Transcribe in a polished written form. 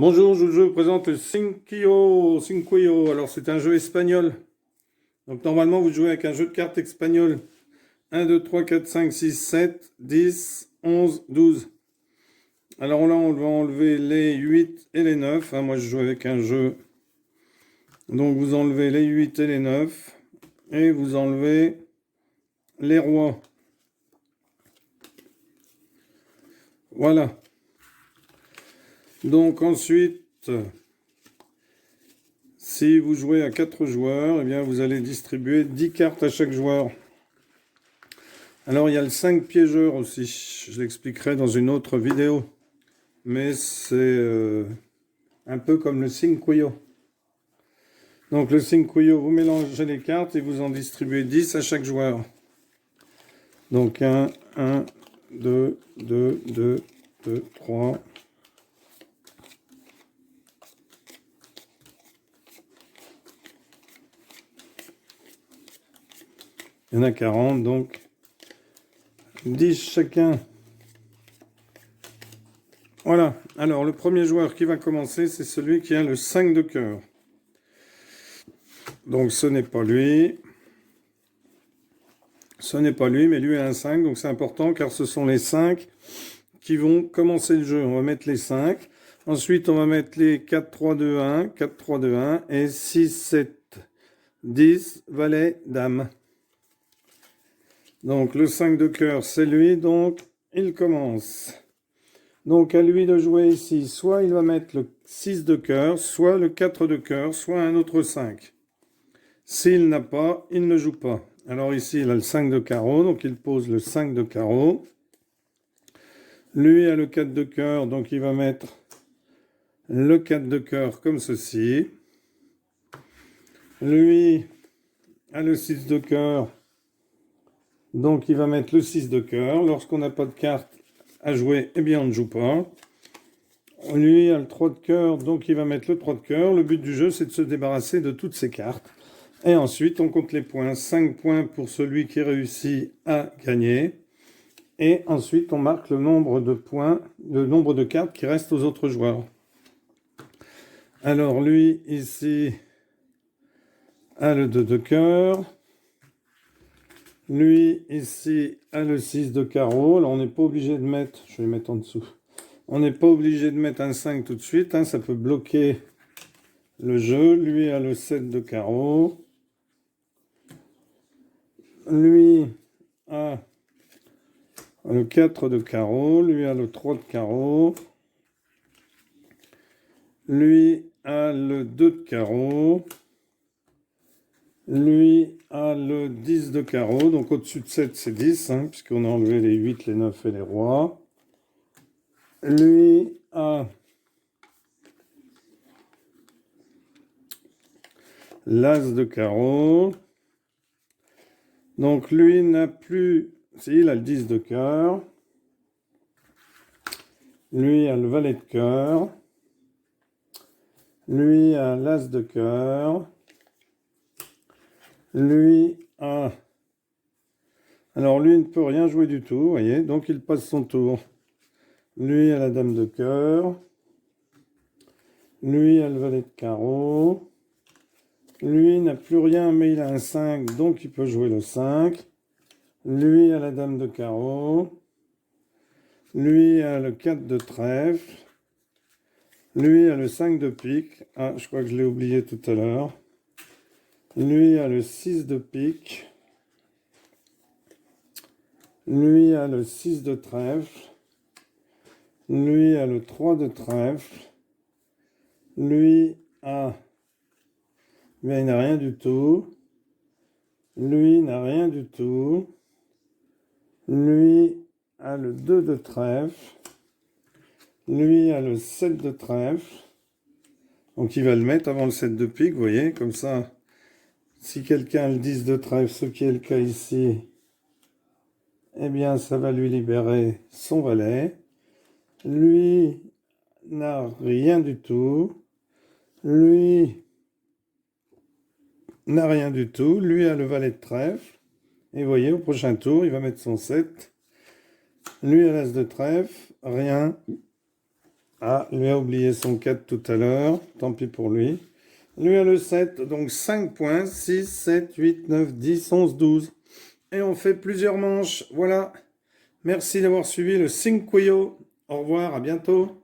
Bonjour, je vous présente le Cinquillo. Alors, c'est un jeu espagnol. Donc, normalement, vous jouez avec un jeu de cartes espagnol. 1, 2, 3, 4, 5, 6, 7, 10, 11, 12. Alors là, on va enlever les 8 et les 9. Moi, je joue avec un jeu. Donc, vous enlevez les 8 et les 9. Et vous enlevez les rois. Voilà. Donc, ensuite... Si vous jouez à 4 joueurs, eh bien vous allez distribuer 10 cartes à chaque joueur. Alors il y a le 5 piégeurs aussi, je l'expliquerai dans une autre vidéo. Mais c'est un peu comme le Cinquillo. Donc le Cinquillo, vous mélangez les cartes et vous en distribuez 10 à chaque joueur. Donc 1, 2, 2, 2, 2, 3... Il y en a 40, donc 10 chacun. Voilà. Alors, le premier joueur qui va commencer, c'est celui qui a le 5 de cœur. Donc, ce n'est pas lui. Ce n'est pas lui, mais lui a un 5. Donc, c'est important car ce sont les 5 qui vont commencer le jeu. On va mettre les 5. Ensuite, on va mettre les 4, 3, 2, 1, 4, 3, 2, 1 et 6, 7, 10, valet, dame. Donc, le 5 de cœur, c'est lui, donc il commence. Donc, à lui de jouer ici, soit il va mettre le 6 de cœur, soit le 4 de cœur, soit un autre 5. S'il n'a pas, il ne joue pas. Alors ici, il a le 5 de carreau, donc il pose le 5 de carreau. Lui a le 4 de cœur, donc il va mettre le 4 de cœur comme ceci. Lui a le 6 de cœur. Donc, il va mettre le 6 de cœur. Lorsqu'on n'a pas de carte à jouer, eh bien, on ne joue pas. Lui a le 3 de cœur, donc il va mettre le 3 de cœur. Le but du jeu, c'est de se débarrasser de toutes ces cartes. Et ensuite, on compte les points. 5 points pour celui qui réussit à gagner. Et ensuite, on marque le nombre de points, le nombre de cartes qui restent aux autres joueurs. Alors, lui, ici, a le 2 de cœur. Lui, ici, a le 6 de carreau. Là, on n'est pas obligé de mettre... Je vais mettre en dessous. On n'est pas obligé de mettre un 5 tout de suite. Ça peut bloquer le jeu. Lui a le 7 de carreau. Lui a le 4 de carreau. Lui a le 3 de carreau. Lui a le 2 de carreau. Lui a le 10 de carreau, donc au-dessus de 7, c'est 10, puisqu'on a enlevé les 8, les 9 et les rois. Lui a l'as de carreau. Donc lui n'a plus... Si, il a le 10 de cœur. Lui a le valet de cœur. Lui a l'as de cœur. Lui a... Alors, lui ne peut rien jouer du tout, vous voyez. Donc, il passe son tour. Lui a la dame de cœur. Lui a le valet de carreau. Lui n'a plus rien, mais il a un 5, donc il peut jouer le 5. Lui a la dame de carreau. Lui a le 4 de trèfle. Lui a le 5 de pique. Ah, je crois que je l'ai oublié tout à l'heure. Lui a le 6 de pique. Lui a le 6 de trèfle. Lui a le 3 de trèfle. Lui a... Mais il n'a rien du tout. Lui n'a rien du tout. Lui a le 2 de trèfle. Lui a le 7 de trèfle. Donc il va le mettre avant le 7 de pique, vous voyez, comme ça... Si quelqu'un a le 10 de trèfle, ce qui est le cas ici, eh bien, ça va lui libérer son valet. Lui n'a rien du tout. Lui n'a rien du tout. Lui a le valet de trèfle. Et vous voyez, au prochain tour, il va mettre son 7. Lui a l'as de trèfle. Rien. Ah, lui a oublié son 4 tout à l'heure. Tant pis pour lui. Lui a le 7. Donc 5 points. 6, 7, 8, 9, 10, 11, 12. Et on fait plusieurs manches. Voilà. Merci d'avoir suivi le Cinquillo. Au revoir, à bientôt.